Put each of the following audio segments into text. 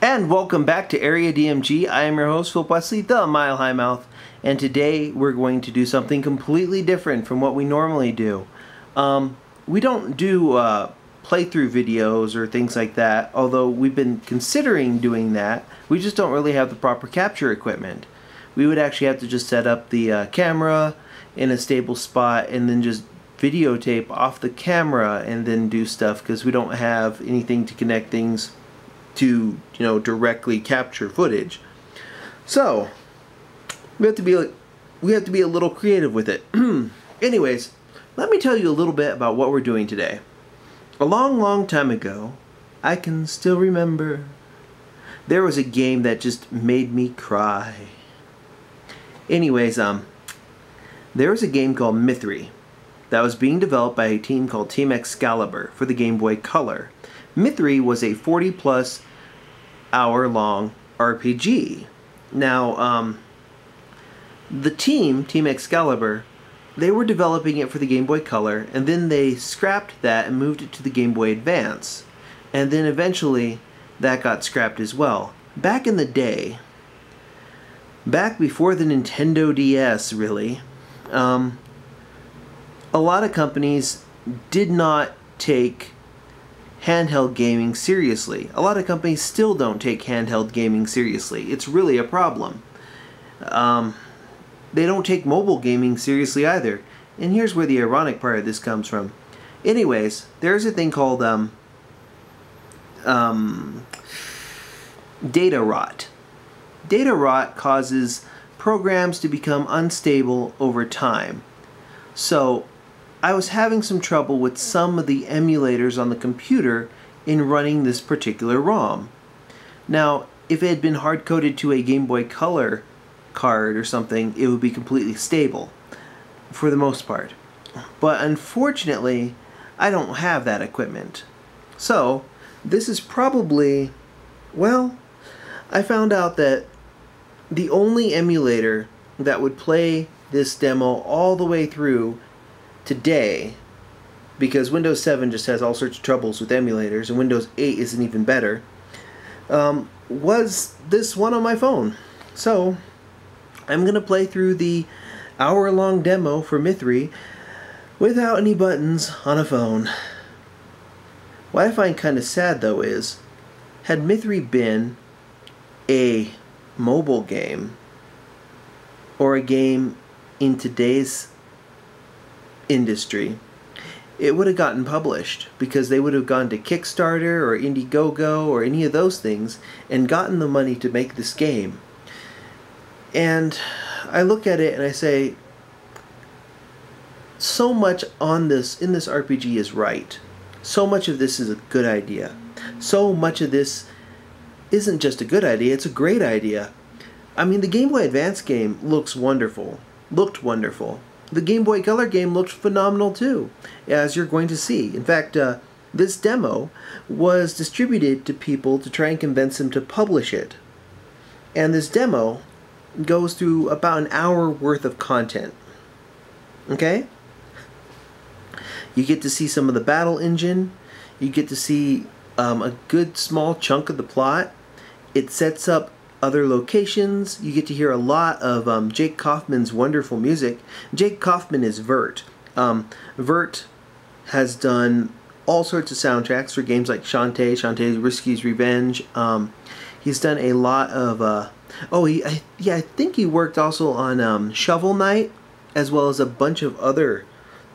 And welcome back to Area DMG. I am your host, Phil Wesley, the Mile High Mouth, and today we're going to do something completely different from what we normally do. We don't do playthrough videos or things like that, although we've been considering doing that. We just don't really have the proper capture equipment. We would actually have to just set up the camera in a stable spot and then just videotape off the camera and then do stuff because we don't have anything to connect things to, directly capture footage. So we have to be a little creative with it. Anyways, let me tell you a little bit about what we're doing today. A long time ago, I can still remember, there was a game that just made me cry. Anyways, there was a game called Mythri that was being developed by a team called Team Excalibur for the Game Boy Color. Mythri was a 40+ hour long RPG. Now, the Team Excalibur, they were developing it for the Game Boy Color, and then they scrapped that and moved it to the Game Boy Advance. And then eventually, that got scrapped as well. Back in the day, back before the Nintendo DS, really, a lot of companies did not take handheld gaming seriously. A lot of companies still don't take handheld gaming seriously. It's really a problem. They don't take mobile gaming seriously either. And here's where the ironic part of this comes from. Anyways, there's a thing called data rot. Data rot causes programs to become unstable over time. So I was having some trouble with some of the emulators on the computer in running this particular ROM. Now, if it had been hard-coded to a Game Boy Color card or something, it would be completely stable, for the most part. But unfortunately, I don't have that equipment. So, this is probably, well, I found out that the only emulator that would play this demo all the way through today, because Windows 7 just has all sorts of troubles with emulators and Windows 8 isn't even better, was this one on my phone. So I'm gonna play through the hour-long demo for Mythri without any buttons on a phone. What I find kind of sad though is, had Mythri been a mobile game or a game in today's industry, it would have gotten published because they would have gone to Kickstarter or Indiegogo or any of those things and gotten the money to make this game. And I look at it and I say, so much in this RPG is right. So much of this is a good idea. So much of this isn't just a good idea, it's a great idea. I mean, the Game Boy Advance game looked wonderful. The Game Boy Color game looked phenomenal too, as you're going to see. In fact, this demo was distributed to people to try and convince them to publish it. And this demo goes through about an hour worth of content. Okay? You get to see some of the battle engine. You get to see a good small chunk of the plot. It sets up other locations. You get to hear a lot of Jake Kaufman's wonderful music. Jake Kaufman is Virt. Virt has done all sorts of soundtracks for games like Shantae Risky's Revenge. He's done a lot of I think he worked also on Shovel Knight, as well as a bunch of other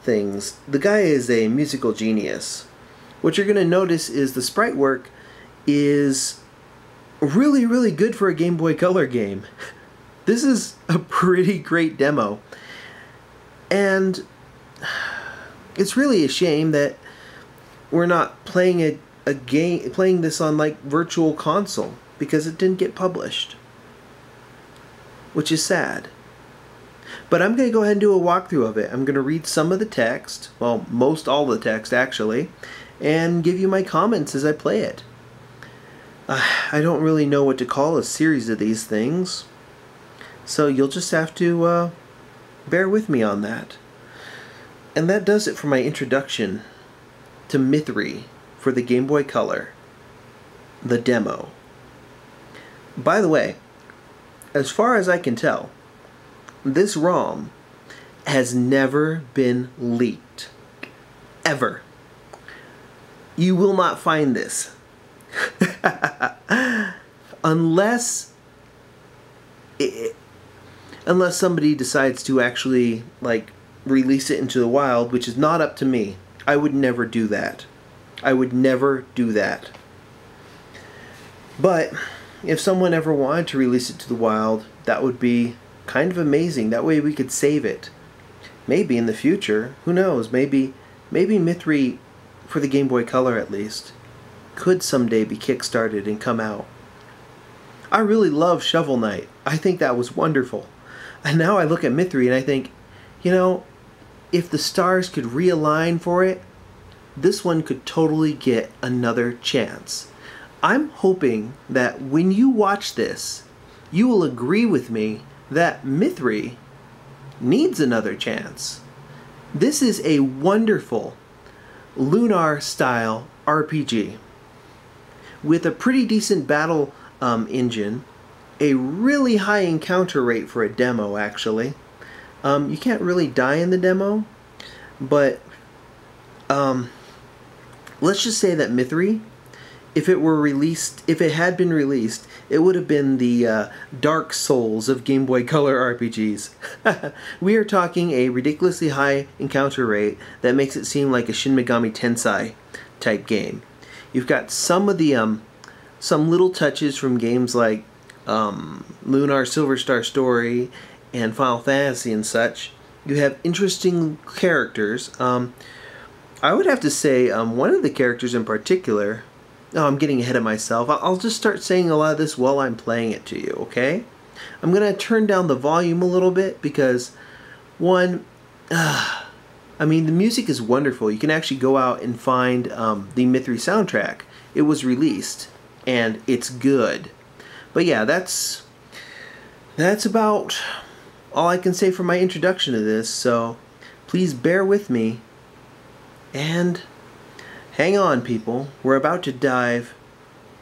things. The guy is a musical genius. What you're going to notice is the sprite work is really good for a Game Boy Color game. This is a pretty great demo. And it's really a shame that we're not playing playing this on like Virtual Console, because it didn't get published, which is sad. But I'm going to go ahead and do a walkthrough of it. I'm going to read some of the text, well, most all the text actually, and give you my comments as I play it. I don't really know what to call a series of these things, so you'll just have to bear with me on that. And that does it for my introduction to Mythri for the Game Boy Color, the demo. By the way, as far as I can tell, this ROM has never been leaked. Ever. You will not find this. Unless somebody decides to actually, like, release it into the wild, which is not up to me. I would never do that. I would never do that. But if someone ever wanted to release it to the wild, that would be kind of amazing. That way we could save it. Maybe in the future, who knows, maybe Mythri, for the Game Boy Color at least, could someday be kickstarted and come out. I really love Shovel Knight. I think that was wonderful. And now I look at Mythri and I think, you know, if the stars could realign for it, this one could totally get another chance. I'm hoping that when you watch this, you will agree with me that Mythri needs another chance. This is a wonderful Lunar style RPG with a pretty decent battle engine, a really high encounter rate for a demo actually. You can't really die in the demo, but let's just say that Mythri, if it had been released, it would have been the Dark Souls of Game Boy Color RPGs. We are talking a ridiculously high encounter rate that makes it seem like a Shin Megami Tensei type game. You've got some of the some little touches from games like Lunar Silver Star Story and Final Fantasy and such. You have interesting characters. I would have to say one of the characters in particular. Oh, I'm getting ahead of myself. I'll just start saying a lot of this while I'm playing it to you, okay? I'm going to turn down the volume a little bit because, one, I mean, the music is wonderful. You can actually go out and find the Mythri soundtrack. It was released, and it's good. But yeah, that's about all I can say for my introduction to this, so please bear with me, and hang on, people. We're about to dive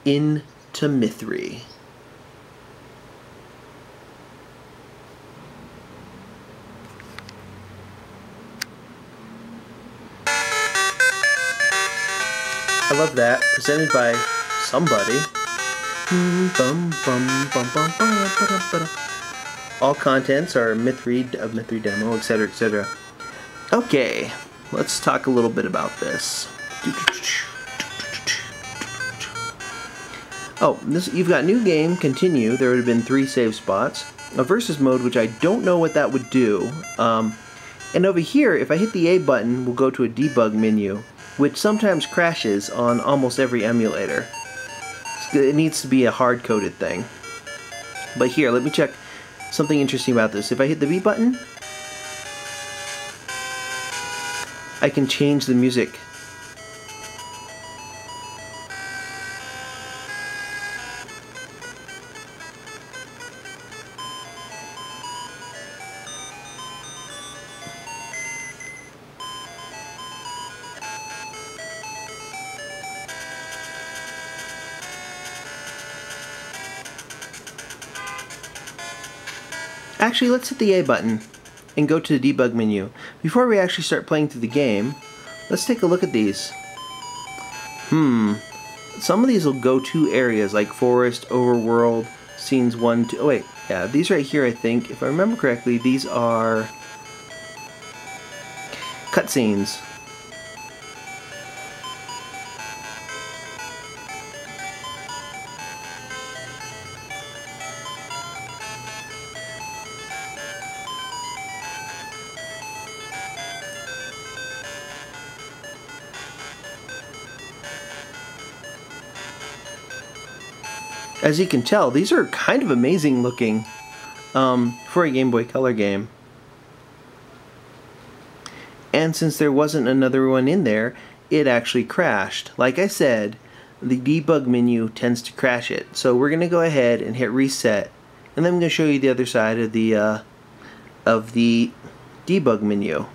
into Mythri. I love that. Presented by somebody. All contents are Mythri demo, etc., etc. Okay, let's talk a little bit about this. Oh, you've got new game, continue. There would have been 3 save spots. A versus mode, which I don't know what that would do. And over here, if I hit the A button, we'll go to a debug menu, which sometimes crashes on almost every emulator. It needs to be a hard-coded thing. But here, let me check something interesting about this. If I hit the B button, I can change the music. Actually, let's hit the A button and go to the debug menu. Before we actually start playing through the game, let's take a look at these. Some of these will go to areas like forest, overworld, scenes 1, 2. Oh wait, yeah, these right here, I think, if I remember correctly, these are cutscenes. As you can tell, these are kind of amazing looking for a Game Boy Color game. And since there wasn't another one in there, it actually crashed. Like I said, the debug menu tends to crash it. So we're going to go ahead and hit reset, and then I'm going to show you the other side of the debug menu.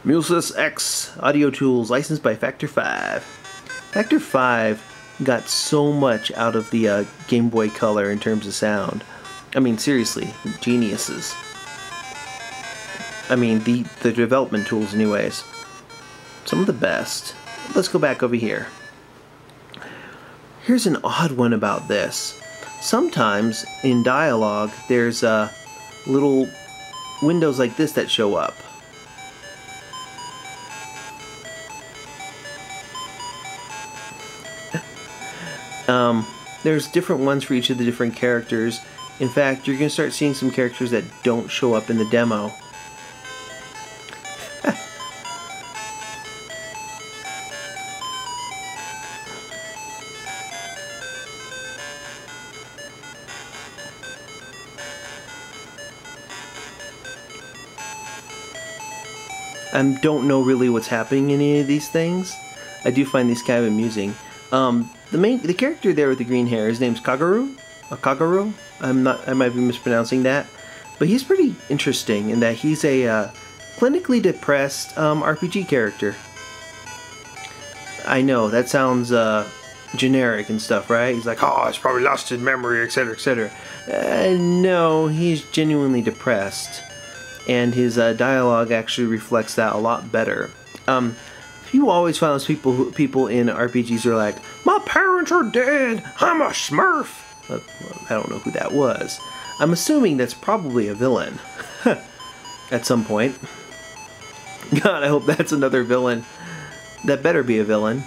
Mulesys X Audio Tools, licensed by Factor 5. Factor 5 got so much out of the Game Boy Color in terms of sound. I mean, seriously, geniuses. I mean, the development tools anyways. Some of the best. Let's go back over here. Here's an odd one about this. Sometimes in dialogue, there's little windows like this that show up. There's different ones for each of the different characters. In fact, you're going to start seeing some characters that don't show up in the demo. I don't know really what's happening in any of these things. I do find these kind of amusing. The character there with the green hair, his name's Kagaru? Kagaru? I might be mispronouncing that. But he's pretty interesting in that he's a clinically depressed RPG character. I know, that sounds generic and stuff, right? He's like, oh, it's probably lost in memory, etc., etc. No, he's genuinely depressed. And his dialogue actually reflects that a lot better. You always find those people in RPGs are like, my parents are dead, I'm a smurf. I don't know who that was. I'm assuming that's probably a villain. At some point. God, I hope that's another villain. That better be a villain.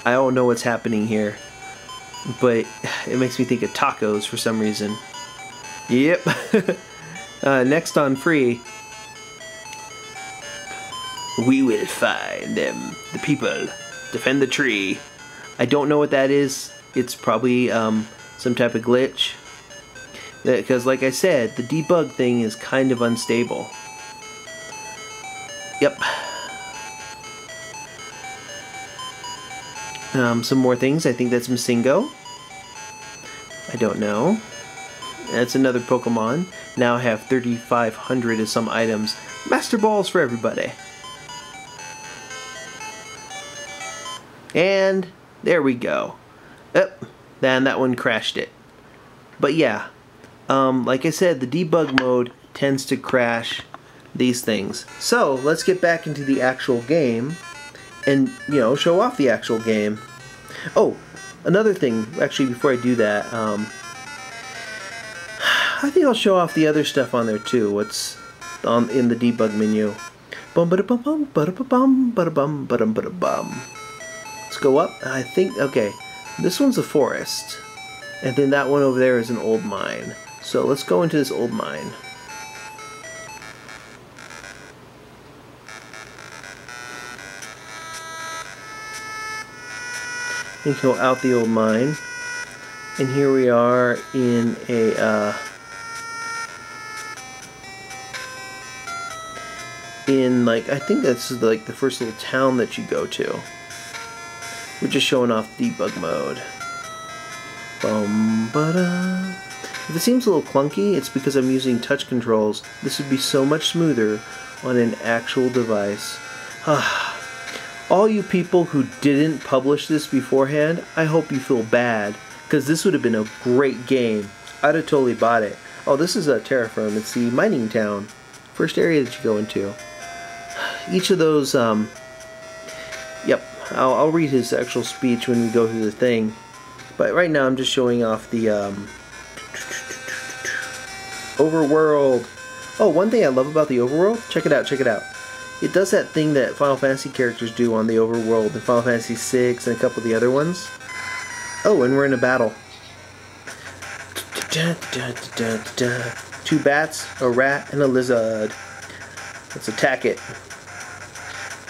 I don't know what's happening here. But it makes me think of tacos for some reason. Yep. Next on free. We will find them. The people. Defend the tree. I don't know what that is. It's probably some type of glitch. Because like I said, the debug thing is kind of unstable. Yep. Some more things. I think that's Masingo. I don't know. That's another Pokemon. Now I have 3,500 of some items. Master Balls for everybody. And there we go. And that one crashed it. But yeah, like I said, the debug mode tends to crash these things. So let's get back into the actual game and, you know, show off the actual game. Oh, another thing, actually, before I do that, I think I'll show off the other stuff on there too. What's in the debug menu? Bum ba bum bum ba bum ba bum ba bum. Let's go up. I think, okay, this one's a forest, and then that one over there is an old mine. So let's go into this old mine. And go out the old mine, and here we are in a like, I think that's like the first little town that you go to. We're just showing off debug mode. If it seems a little clunky, it's because I'm using touch controls. This would be so much smoother on an actual device. All you people who didn't publish this beforehand, I hope you feel bad, because this would have been a great game. I'd have totally bought it. Oh, this is a Terra Firm. It's the mining town. First area that you go into. Each of those, yep, I'll read his actual speech when we go through the thing. But right now I'm just showing off the Overworld. Oh, one thing I love about the Overworld, check it out, check it out. It does that thing that Final Fantasy characters do on the Overworld in Final Fantasy VI and a couple of the other ones. Oh, and we're in a battle. Two bats, a rat, and a lizard. Let's attack it.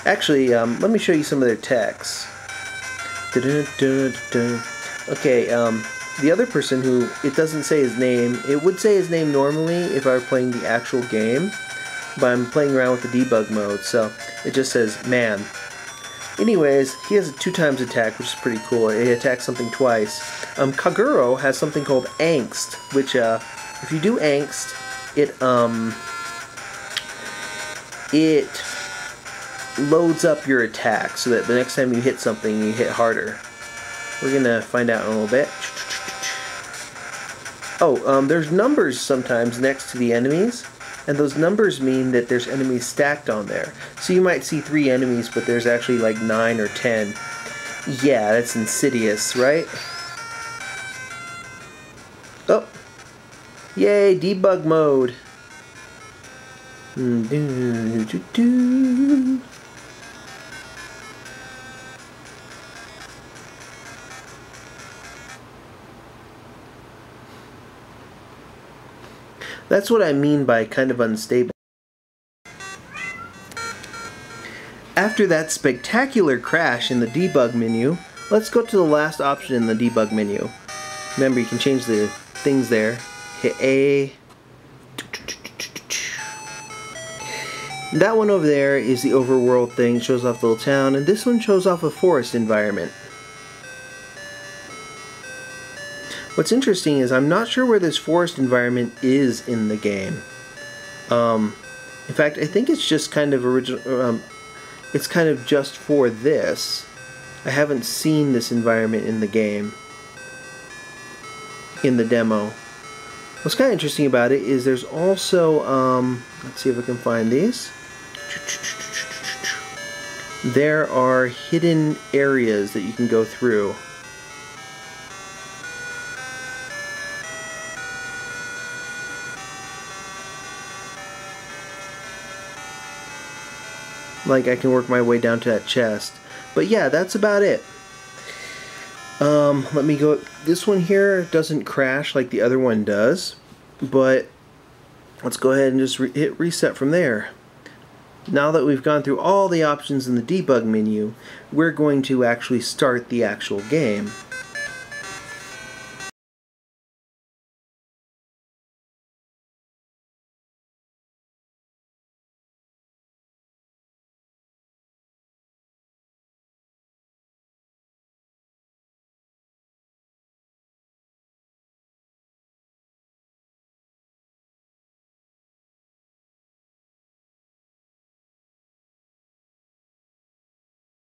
Actually, let me show you some of their techs. Okay, the other person who, it doesn't say his name. It would say his name normally if I were playing the actual game, but I'm playing around with the debug mode, so it just says man. Anyways, he has a 2x attack, which is pretty cool. He attacks something twice. Kaguro has something called Angst, which, if you do Angst, it loads up your attack so that the next time you hit something, you hit harder. We're gonna find out in a little bit. Oh, there's numbers sometimes next to the enemies, and those numbers mean that there's enemies stacked on there. So you might see 3 enemies, but there's actually like 9 or 10. Yeah, that's insidious, right? Oh! Yay, debug mode! That's what I mean by kind of unstable. After that spectacular crash in the debug menu, let's go to the last option in the debug menu. Remember, you can change the things there. Hit A. That one over there is the overworld thing. It shows off the little town, and this one shows off a forest environment. What's interesting is I'm not sure where this forest environment is in the game. In fact, I think it's just kind of original. It's kind of just for this. I haven't seen this environment in the game, in the demo. What's kind of interesting about it is there's also, let's see if I can find these. There are hidden areas that you can go through. Like I can work my way down to that chest. But yeah, that's about it. Let me go. This one here doesn't crash like the other one does, but let's go ahead and just hit reset from there. Now that we've gone through all the options in the debug menu, we're going to actually start the actual game.